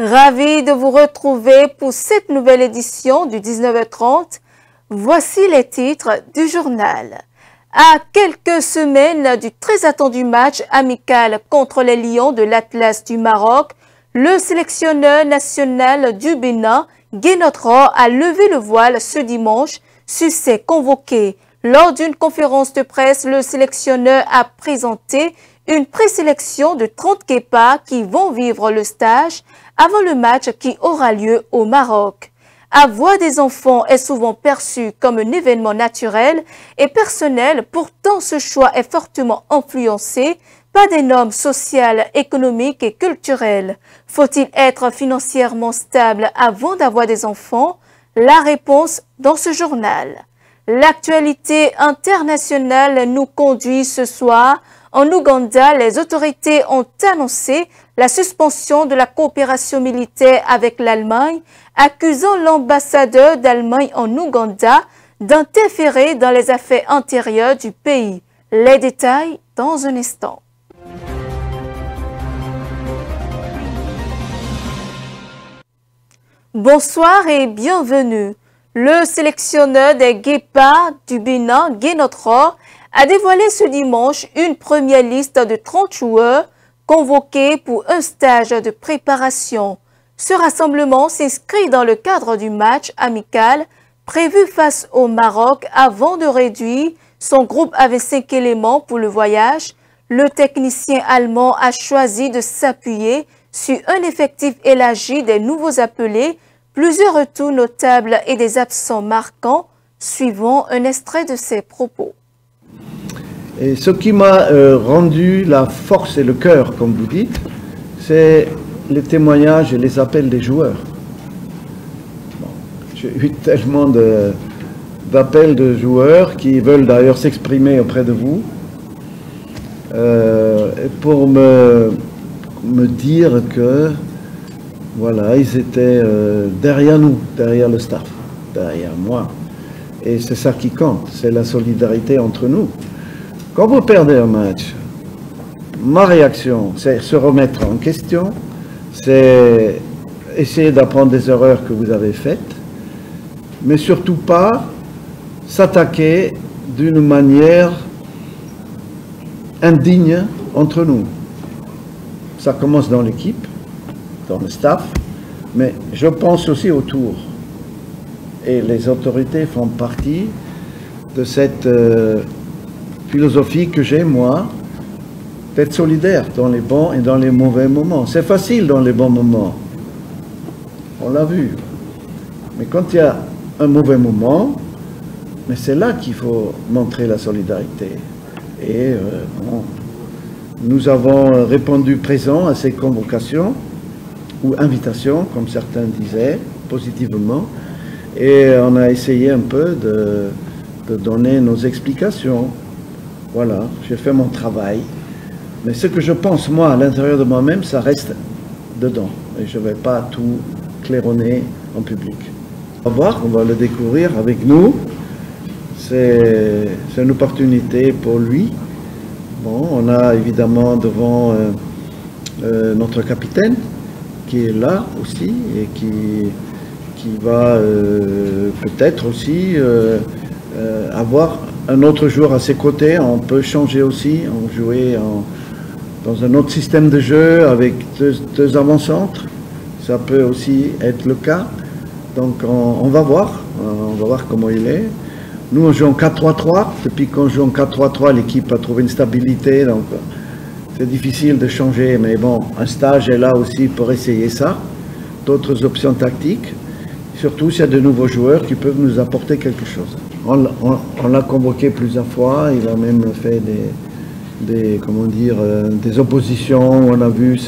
Ravi de vous retrouver pour cette nouvelle édition du 19h30. Voici les titres du journal. À quelques semaines du très attendu match amical contre les Lions de l'Atlas du Maroc, le sélectionneur national du Bénin, Guy Notre, a levé le voile ce dimanche sur ses convoqués. Lors d'une conférence de presse, le sélectionneur a présenté une présélection de 30 Kepas qui vont vivre le stage avant le match qui aura lieu au Maroc. Avoir des enfants est souvent perçu comme un événement naturel et personnel, pourtant ce choix est fortement influencé par des normes sociales, économiques et culturelles. Faut-il être financièrement stable avant d'avoir des enfants? La réponse dans ce journal. L'actualité internationale nous conduit ce soir. En Ouganda, les autorités ont annoncé la suspension de la coopération militaire avec l'Allemagne, accusant l'ambassadeur d'Allemagne en Ouganda d'interférer dans les affaires intérieures du pays. Les détails dans un instant. Bonsoir et bienvenue. Le sélectionneur des Guépards du Bénin, Guy Notre, a dévoilé ce dimanche une première liste de 30 joueurs convoqués pour un stage de préparation. Ce rassemblement s'inscrit dans le cadre du match amical prévu face au Maroc avant de réduire son groupe à 25 éléments pour le voyage. Le technicien allemand a choisi de s'appuyer sur un effectif élargi des nouveaux appelés, plusieurs retours notables et des absents marquants. Suivons un extrait de ses propos. Et ce qui m'a rendu la force et le cœur, comme vous dites, c'est les témoignages et les appels des joueurs. Bon, j'ai eu tellement d'appels de joueurs qui veulent d'ailleurs s'exprimer auprès de vous pour me dire que voilà, ils étaient derrière nous, derrière le staff, derrière moi. Et c'est ça qui compte, c'est la solidarité entre nous. Quand vous perdez un match, ma réaction, c'est se remettre en question, c'est essayer d'apprendre des erreurs que vous avez faites, mais surtout pas s'attaquer d'une manière indigne entre nous. Ça commence dans l'équipe, dans le staff, mais je pense aussi autour. Et les autorités font partie de cette philosophie que j'ai, moi, d'être solidaire dans les bons et dans les mauvais moments. C'est facile dans les bons moments, on l'a vu. Mais quand il y a un mauvais moment, mais c'est là qu'il faut montrer la solidarité. Et bon, nous avons répondu présent à ces convocations, ou invitations, comme certains disaient, positivement, et on a essayé un peu de donner nos explications. Voilà, j'ai fait mon travail. Mais ce que je pense, moi, à l'intérieur de moi-même, ça reste dedans. Et je ne vais pas tout claironner en public. On va voir, on va le découvrir avec nous. C'est une opportunité pour lui. Bon, on a évidemment devant notre capitaine, qui est là aussi, et qui va peut-être aussi avoir un autre joueur à ses côtés. On peut changer aussi, on jouer dans un autre système de jeu avec deux avant-centres. Ça peut aussi être le cas. Donc on va voir comment il est. Nous on joue en 4-3-3. Depuis qu'on joue en 4-3-3, l'équipe a trouvé une stabilité. Donc c'est difficile de changer, mais bon, un stage est là aussi pour essayer ça. D'autres options tactiques. Surtout s'il y a de nouveaux joueurs qui peuvent nous apporter quelque chose. On l'a convoqué plusieurs fois, il a même fait des oppositions, on a vu,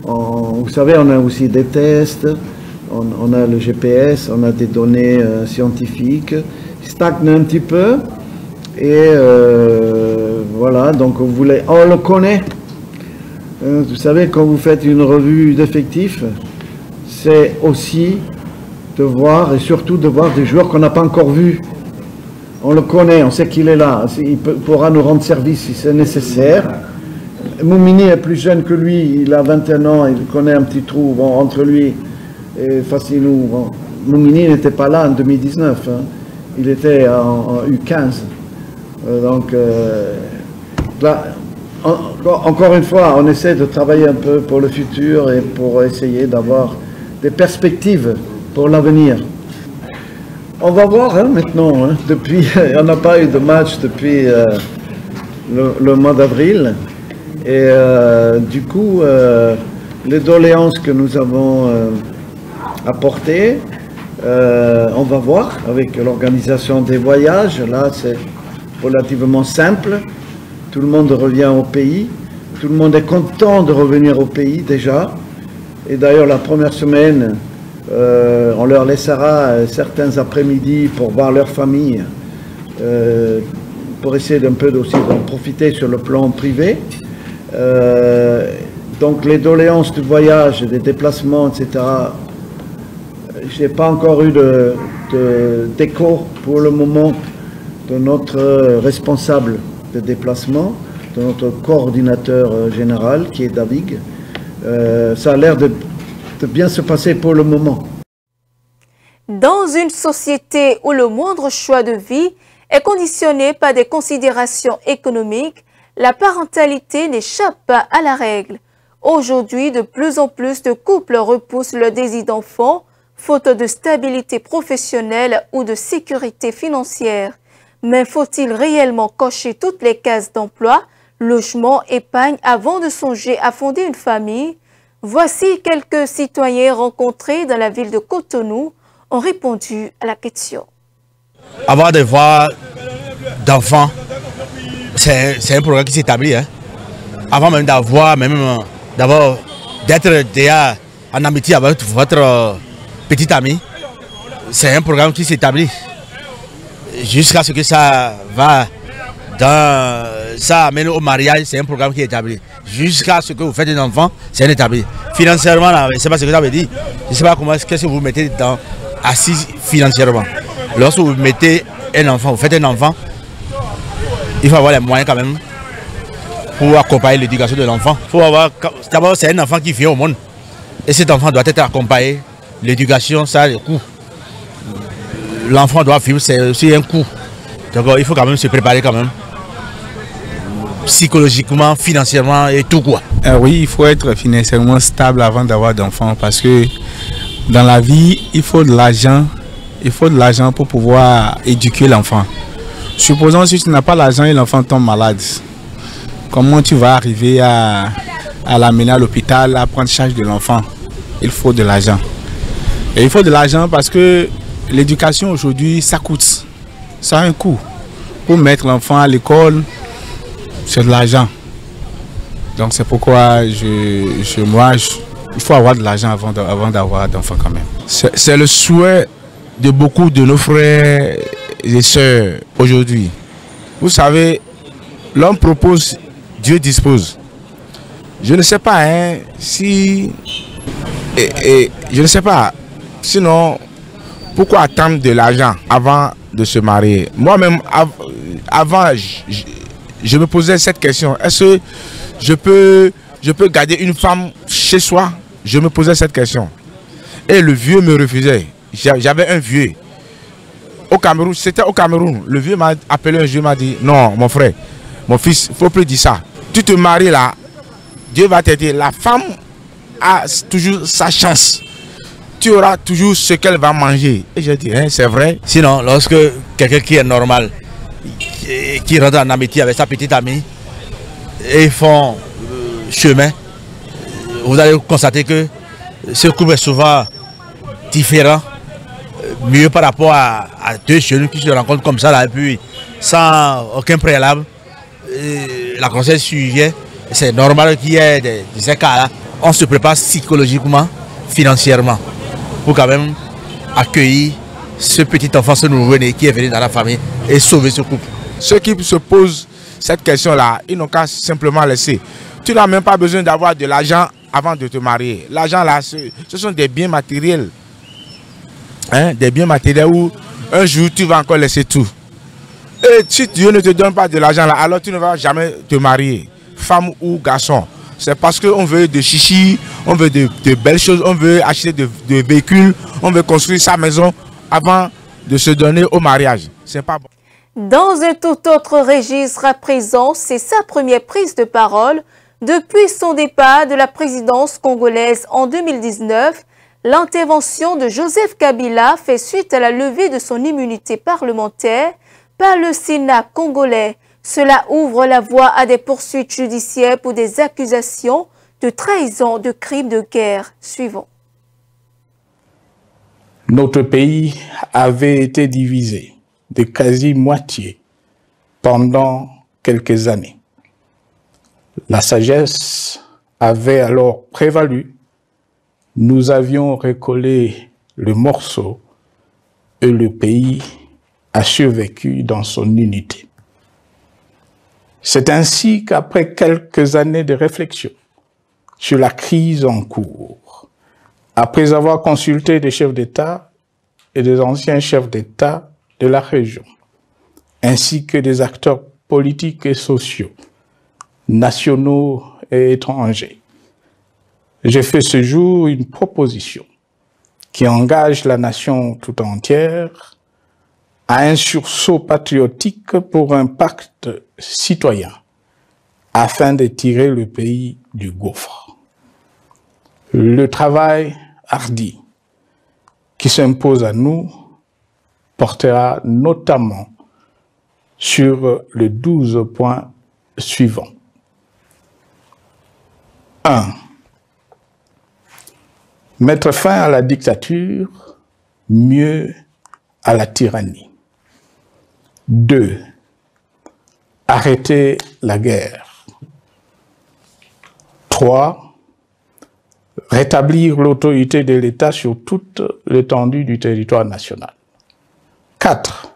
vous savez, on a aussi des tests, on a le GPS, on a des données scientifiques, il stagne un petit peu, et voilà, donc on le connaît. Vous savez, quand vous faites une revue d'effectifs, c'est aussi de voir, et surtout de voir des joueurs qu'on n'a pas encore vus. On le connaît, on sait qu'il est là, il pourra nous rendre service si c'est nécessaire. Moumini est plus jeune que lui, il a 21 ans, il connaît un petit trou entre lui et Fassinou. Moumini n'était pas là en 2019, hein. Il était en U15. Donc là, encore une fois, on essaie de travailler un peu pour le futur et pour essayer d'avoir des perspectives pour l'avenir. On va voir maintenant, hein, depuis, on n'a pas eu de match depuis le mois d'avril. Et du coup, les doléances que nous avons apportées, on va voir avec l'organisation des voyages. Là, c'est relativement simple. Tout le monde revient au pays. Tout le monde est content de revenir au pays déjà. Et d'ailleurs, la première semaine, on leur laissera certains après-midi pour voir leur famille, pour essayer d'un peu aussi d'en profiter sur le plan privé. Donc les doléances du voyage, des déplacements, etc., je n'ai pas encore eu d'écho pour le moment de notre responsable de déplacement, de notre coordinateur général qui est David. Ça a l'air de bien se passer pour le moment. Dans une société où le moindre choix de vie est conditionné par des considérations économiques, la parentalité n'échappe pas à la règle. Aujourd'hui, de plus en plus de couples repoussent le désir d'enfant, faute de stabilité professionnelle ou de sécurité financière. Mais faut-il réellement cocher toutes les cases d'emploi, logement, épargne avant de songer à fonder une famille? Voici quelques citoyens rencontrés dans la ville de Cotonou ont répondu à la question. Avoir des voix d'enfants, c'est un programme qui s'établit. Hein. Avant même d'avoir, d'être déjà en amitié avec votre petit ami, c'est un programme qui s'établit. Jusqu'à ce que ça va ça amène au mariage, c'est un programme qui est établi. Jusqu'à ce que vous faites un enfant, c'est un établi. Financièrement, je ne sais pas ce que ça veut dire. Je ne sais pas qu'est-ce que vous mettez dans assis financièrement. Lorsque vous mettez un enfant, vous faites un enfant, il faut avoir les moyens quand même pour accompagner l'éducation de l'enfant. D'abord, c'est un enfant qui vient au monde. Et cet enfant doit être accompagné. L'éducation, ça a des coûts. L'enfant doit vivre, c'est aussi un coût. Donc il faut quand même se préparer quand même. Psychologiquement, financièrement et tout quoi. Oui, il faut être financièrement stable avant d'avoir d'enfants parce que dans la vie, il faut de l'argent. Il faut de l'argent pour pouvoir éduquer l'enfant. Supposons si tu n'as pas l'argent et l'enfant tombe malade, comment tu vas arriver à l'amener à l'hôpital, à prendre charge de l'enfant? Il faut de l'argent. Et il faut de l'argent parce que l'éducation aujourd'hui, ça coûte. Ça a un coût. Pour mettre l'enfant à l'école, c'est de l'argent. Donc c'est pourquoi il faut avoir de l'argent avant d'avoir d'enfants quand même. C'est le souhait de beaucoup de nos frères et sœurs aujourd'hui. Vous savez, l'homme propose, Dieu dispose. Je ne sais pas si... je ne sais pas. Sinon, pourquoi attendre de l'argent avant de se marier? Moi-même, avant, je me posais cette question. Est-ce que je peux garder une femme chez soi? Je me posais cette question. Et le vieux me refusait. J'avais un vieux. Au Cameroun, c'était au Cameroun. Le vieux m'a appelé un jour, m'a dit, non, mon frère, mon fils, il ne faut plus dire ça. Tu te maries là, Dieu va t'aider. La femme a toujours sa chance. Tu auras toujours ce qu'elle va manger. Et j'ai dit, c'est vrai. Sinon, lorsque quelqu'un qui est normal, qui rentre en amitié avec sa petite amie, et ils font chemin, vous allez constater que ce couple est souvent différent, mieux par rapport à deux jeunes qui se rencontrent comme ça, là, et puis sans aucun préalable. La grossesse survient, c'est normal qu'il y ait des écarts. On se prépare psychologiquement, financièrement, pour quand même accueillir ce petit enfant, ce nouveau-né qui est venu dans la famille et sauver ce couple. Ceux qui se posent cette question-là, ils n'ont qu'à simplement laisser. Tu n'as même pas besoin d'avoir de l'argent avant de te marier. L'argent là, ce sont des biens matériels. Des biens matériels où un jour tu vas encore laisser tout. Et si Dieu ne te donne pas de l'argent là, alors tu ne vas jamais te marier. femme ou garçon. C'est parce qu'on veut de chichi, on veut de belles choses, on veut acheter de véhicules, on veut construire sa maison avant de se donner au mariage. C'est pas bon. Dans un tout autre registre à présent, c'est sa première prise de parole. Depuis son départ de la présidence congolaise en 2019, l'intervention de Joseph Kabila fait suite à la levée de son immunité parlementaire par le Sénat congolais. Cela ouvre la voie à des poursuites judiciaires pour des accusations de trahison, de crimes de guerre. Suivons. Notre pays avait été divisé de quasi-moitié pendant quelques années. La sagesse avait alors prévalu. Nous avions recollé le morceau et le pays a survécu dans son unité. C'est ainsi qu'après quelques années de réflexion sur la crise en cours, après avoir consulté des chefs d'État et des anciens chefs d'État de la région, ainsi que des acteurs politiques et sociaux, nationaux et étrangers, j'ai fait ce jour une proposition qui engage la nation tout entière à un sursaut patriotique pour un pacte citoyen afin de tirer le pays du gouffre. Le travail hardi qui s'impose à nous portera notamment sur les 12 points suivants. 1. Mettre fin à la dictature, mieux à la tyrannie. 2. Arrêter la guerre. 3. Rétablir l'autorité de l'État sur toute l'étendue du territoire national. 4.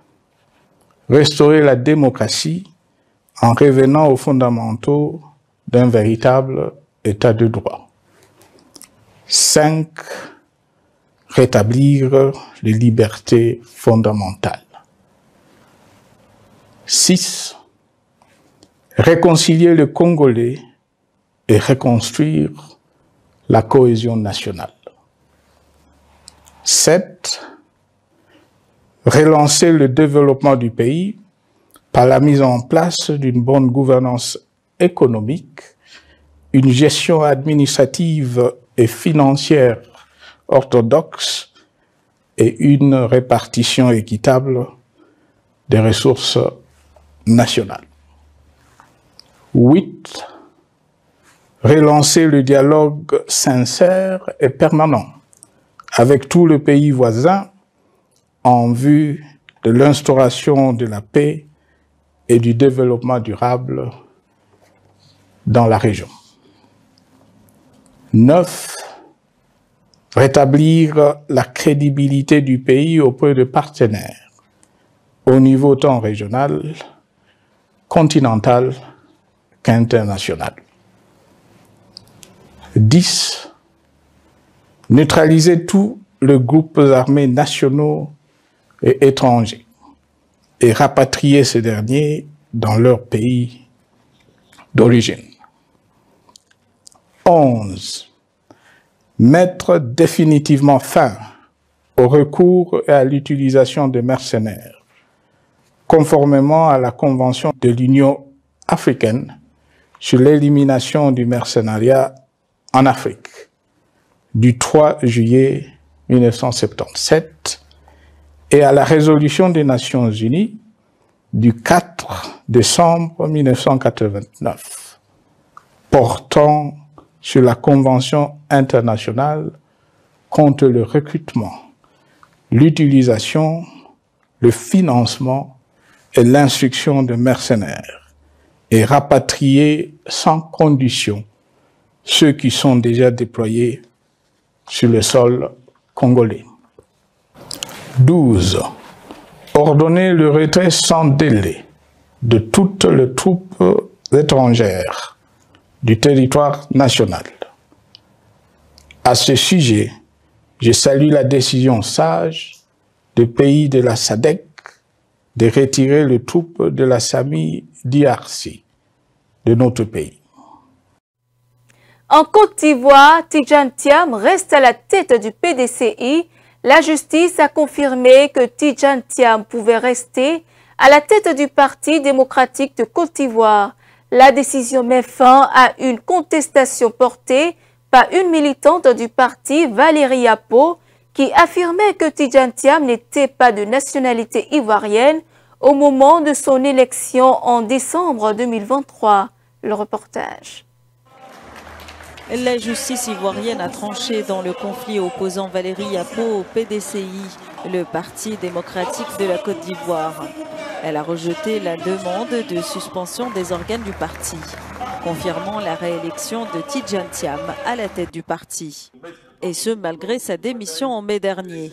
Restaurer la démocratie en revenant aux fondamentaux d'un véritable État de droit. 5. Rétablir les libertés fondamentales. 6. Réconcilier le Congolais et reconstruire la cohésion nationale. 7. Relancer le développement du pays par la mise en place d'une bonne gouvernance économique, une gestion administrative et financière orthodoxe et une répartition équitable des ressources nationales. 8. Relancer le dialogue sincère et permanent avec tous les pays voisins en vue de l'instauration de la paix et du développement durable dans la région. 9. Rétablir la crédibilité du pays auprès de partenaires au niveau tant régional, continental qu'international. 10. Neutraliser tous les groupes armés nationaux et étrangers et rapatrier ces derniers dans leur pays d'origine. 11. Mettre définitivement fin au recours et à l'utilisation de mercenaires, conformément à la Convention de l'Union africaine sur l'élimination du mercenariat en Afrique du 3 juillet 1977 et à la résolution des Nations Unies du 4 décembre 1989 portant sur la Convention internationale contre le recrutement, l'utilisation, le financement et l'instruction de mercenaires et rapatrier sans condition ceux qui sont déjà déployés sur le sol congolais. 12. Ordonner le retrait sans délai de toutes les troupes étrangères du territoire national. À ce sujet, je salue la décision sage des pays de la SADC de retirer les troupes de la SAMI DRC de notre pays. En Côte d'Ivoire, Tidjane Thiam reste à la tête du PDCI. La justice a confirmé que Tidjane Thiam pouvait rester à la tête du Parti démocratique de Côte d'Ivoire. La décision met fin à une contestation portée par une militante du parti, Valérie Yapo, qui affirmait que Tidjane Thiam n'était pas de nationalité ivoirienne au moment de son élection en décembre 2023. Le reportage. La justice ivoirienne a tranché dans le conflit opposant Valérie Yapo au PDCI, le Parti démocratique de la Côte d'Ivoire. Elle a rejeté la demande de suspension des organes du parti, confirmant la réélection de Tidjane Thiam à la tête du parti. Et ce, malgré sa démission en mai dernier.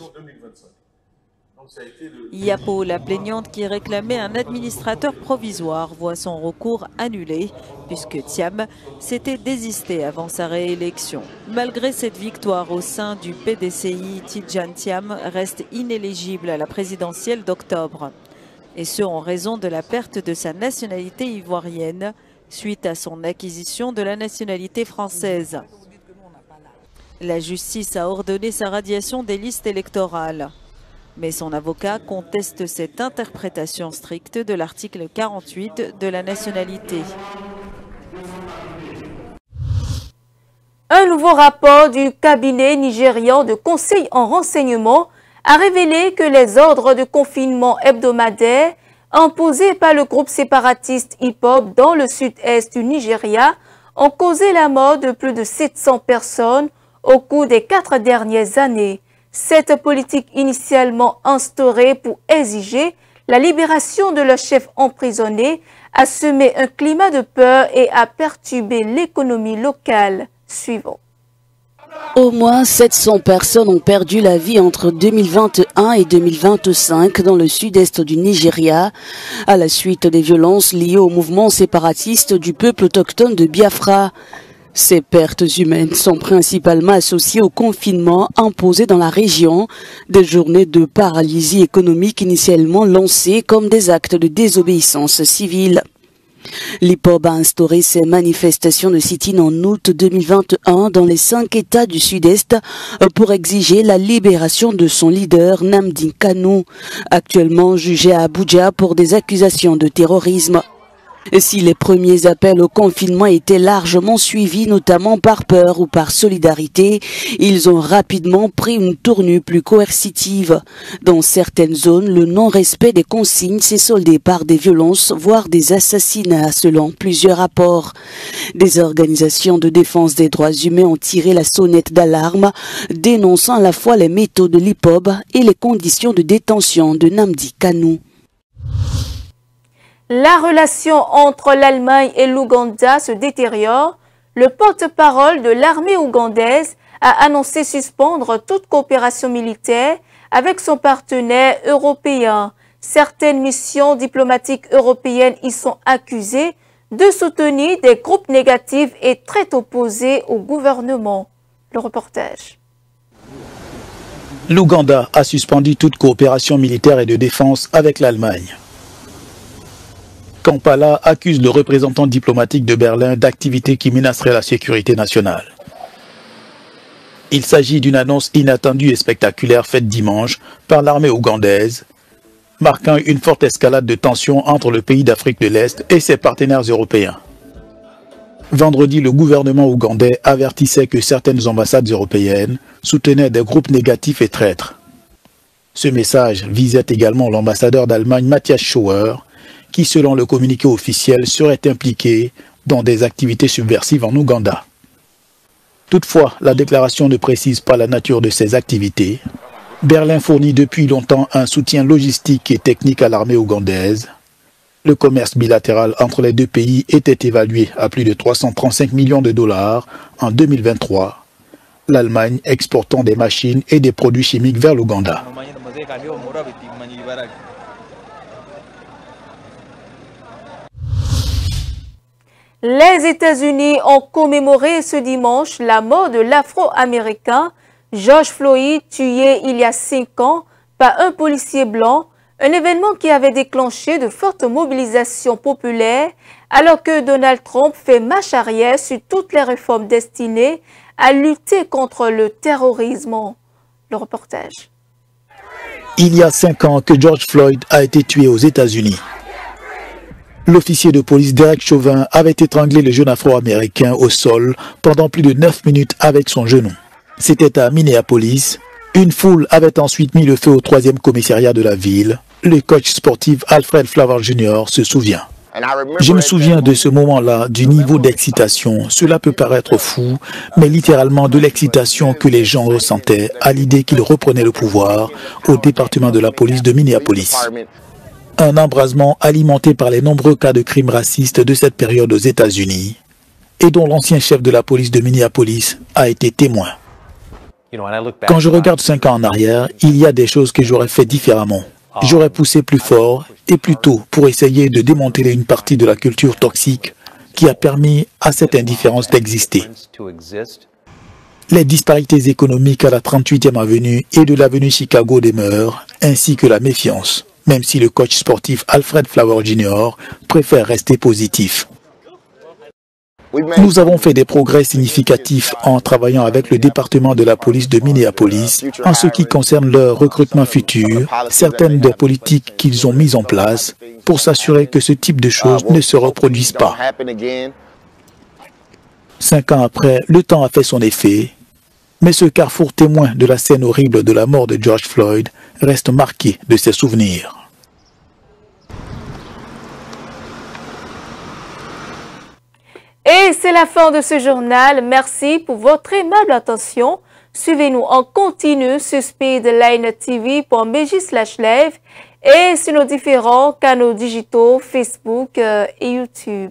Yapo, la plaignante qui réclamait un administrateur provisoire, voit son recours annulé, puisque Thiam s'était désisté avant sa réélection. Malgré cette victoire au sein du PDCI, Tidjane Thiam reste inéligible à la présidentielle d'octobre. Et ce, en raison de la perte de sa nationalité ivoirienne, suite à son acquisition de la nationalité française. La justice a ordonné sa radiation des listes électorales. Mais son avocat conteste cette interprétation stricte de l'article 48 de la nationalité. Un nouveau rapport du cabinet nigérian de conseil en renseignement a révélé que les ordres de confinement hebdomadaires imposés par le groupe séparatiste hip-hop dans le sud-est du Nigeria ont causé la mort de plus de 700 personnes au cours des 4 dernières années. Cette politique initialement instaurée pour exiger la libération de leur chef emprisonné a semé un climat de peur et a perturbé l'économie locale. Suivant. Au moins 700 personnes ont perdu la vie entre 2021 et 2025 dans le sud-est du Nigeria à la suite des violences liées au mouvement séparatiste du peuple autochtone de Biafra. Ces pertes humaines sont principalement associées au confinement imposé dans la région, des journées de paralysie économique initialement lancées comme des actes de désobéissance civile. L'IPOB a instauré ces manifestations de sit-in en août 2021 dans les 5 États du Sud-Est pour exiger la libération de son leader Nnamdi Kanu, actuellement jugé à Abuja pour des accusations de terrorisme. Si les premiers appels au confinement étaient largement suivis, notamment par peur ou par solidarité, ils ont rapidement pris une tournure plus coercitive. Dans certaines zones, le non-respect des consignes s'est soldé par des violences, voire des assassinats, selon plusieurs rapports. Des organisations de défense des droits humains ont tiré la sonnette d'alarme, dénonçant à la fois les méthodes de l'IPOB et les conditions de détention de Nnamdi Kanu. La relation entre l'Allemagne et l'Ouganda se détériore. Le porte-parole de l'armée ougandaise a annoncé suspendre toute coopération militaire avec son partenaire européen. Certaines missions diplomatiques européennes y sont accusées de soutenir des groupes négatifs et très opposés au gouvernement. Le reportage. L'Ouganda a suspendu toute coopération militaire et de défense avec l'Allemagne. Kampala accuse le représentant diplomatique de Berlin d'activités qui menaceraient la sécurité nationale. Il s'agit d'une annonce inattendue et spectaculaire faite dimanche par l'armée ougandaise, marquant une forte escalade de tensions entre le pays d'Afrique de l'Est et ses partenaires européens. Vendredi, le gouvernement ougandais avertissait que certaines ambassades européennes soutenaient des groupes négatifs et traîtres. Ce message visait également l'ambassadeur d'Allemagne Matthias Schauer, qui, selon le communiqué officiel, serait impliqué dans des activités subversives en Ouganda. Toutefois, la déclaration ne précise pas la nature de ces activités. Berlin fournit depuis longtemps un soutien logistique et technique à l'armée ougandaise. Le commerce bilatéral entre les deux pays était évalué à plus de 335 millions de dollars en 2023, l'Allemagne exportant des machines et des produits chimiques vers l'Ouganda. Les États-Unis ont commémoré ce dimanche la mort de l'Afro-Américain George Floyd, tué il y a 5 ans par un policier blanc, un événement qui avait déclenché de fortes mobilisations populaires alors que Donald Trump fait marche arrière sur toutes les réformes destinées à lutter contre le terrorisme. Le reportage. Il y a 5 ans que George Floyd a été tué aux États-Unis. L'officier de police Derek Chauvin avait étranglé le jeune Afro-Américain au sol pendant plus de 9 minutes avec son genou. C'était à Minneapolis. Une foule avait ensuite mis le feu au 3e commissariat de la ville. Le coach sportif Alfred Flower Jr. se souvient. Je me souviens de ce moment-là, du niveau d'excitation. Cela peut paraître fou, mais littéralement de l'excitation que les gens ressentaient à l'idée qu'ils reprenaient le pouvoir au département de la police de Minneapolis. Un embrasement alimenté par les nombreux cas de crimes racistes de cette période aux États-Unis et dont l'ancien chef de la police de Minneapolis a été témoin. Quand je regarde 5 ans en arrière, il y a des choses que j'aurais fait différemment. J'aurais poussé plus fort et plus tôt pour essayer de démanteler une partie de la culture toxique qui a permis à cette indifférence d'exister. Les disparités économiques à la 38e avenue et de l'avenue Chicago demeurent, ainsi que la méfiance, même si le coach sportif Alfred Flower Jr. préfère rester positif. Nous avons fait des progrès significatifs en travaillant avec le département de la police de Minneapolis en ce qui concerne leur recrutement futur, certaines des politiques qu'ils ont mises en place pour s'assurer que ce type de choses ne se reproduisent pas. 5 ans après, le temps a fait son effet, mais ce carrefour témoin de la scène horrible de la mort de George Floyd reste marqué de ses souvenirs. Et c'est la fin de ce journal. Merci pour votre aimable attention. Suivez-nous en continu sur speedline.tv.mj/live et sur nos différents canaux digitaux Facebook et YouTube.